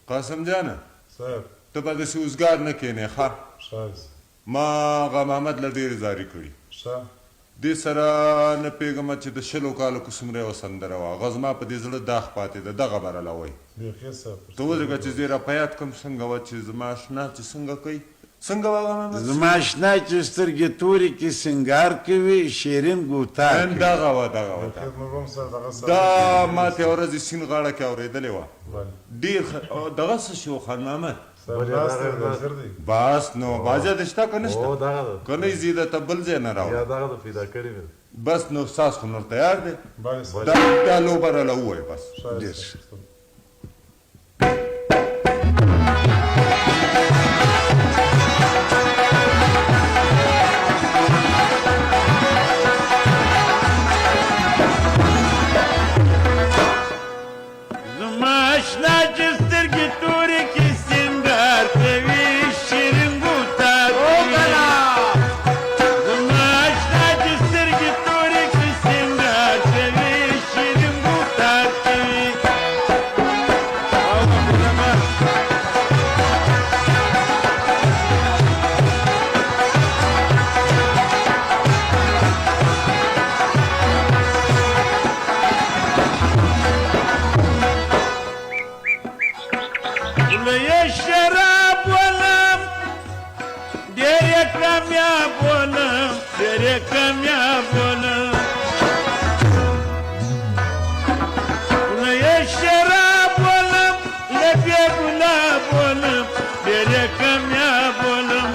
قاسم جانه صاحب ته به داسې اوزګار نه کښېنې ښه شایز ما هغه محمد له ډېرې زاري کړي ښه دې سره نه پوهېږم چې د 20 کالو که څومره یوه سندره وه هغه زما په دې زړه داغ پاتې ده دغه به راله وایي بیخي صاحب ته ودرېږه چې زه یې را په یاد کړم څنګه وه چې زما اشنا چې څنګه کوي څنګه وه هغه محمد زما اشنا چې سترګې تورې کې سنګار کوي شیرین ګوتار کوي دغه وه دغه وه بیخي موږ هم سره دغه سره دا ما ته یوه ورځ سیند غاړه کې اورېدلې وه بله ډېر دغه څه شي و خان محمد صاحب ناست دی حاضر دی بس نو باجه دې شته که او نشته دغه ده که نه یې زه ته بل ځای نه یا راوړم دغه ده پیدا کړی مې بس نو ساس خو نور تیار دی بله صاحب دا لوبه راله ووایه بس شایز ډېر صاحب زما اشنا چې سترګې تورې کې سنګار کوي شیرین ګوتار کوي زما اشنا چې سترګې تورې کې سنګار کوي شیرین ګوتار کوي لوی شراب ولم ډېر کامیاب ولم ډېر کامیاب ولم لوی شراب ولم لبی ګلاب ولم ډېر کامیاب ولم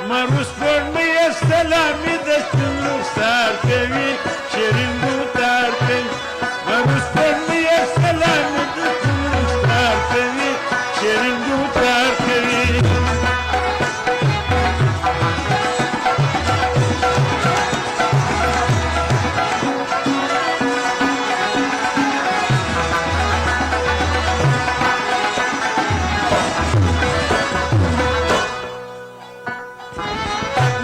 مروس پړمې سلامي د ستن رخسار کوي شیرین ګوتار کوي مروس پړمې سلامي د ستن رخسار کوي شیرین ګوتار کوي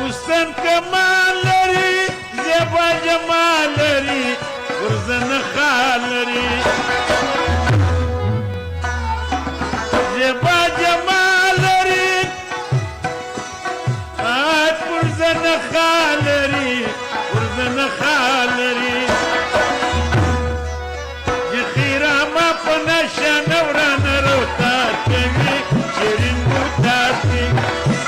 حسن کمال لري زیبا جمال لري ورزن خال لري زیبا جمال لري ورزن خال لري ورزن خال لري د خیره ما په نشه نورانه روتار کوي شیرین ګوتار کوي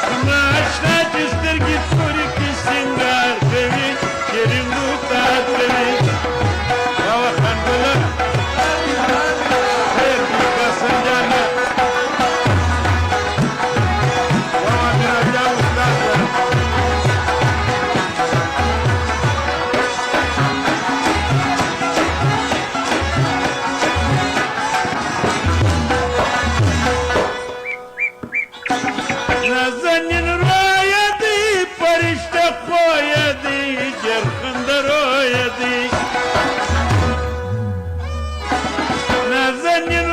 زما اشنا چې سترګې تورې کې سنګار کوي شیرین ګوتار کوي بابا خانګله خیر دی قاسم جانه بابا میراجا استاد نازنین رویا دی پرشته خویا دی جرخند رویا دی نازنین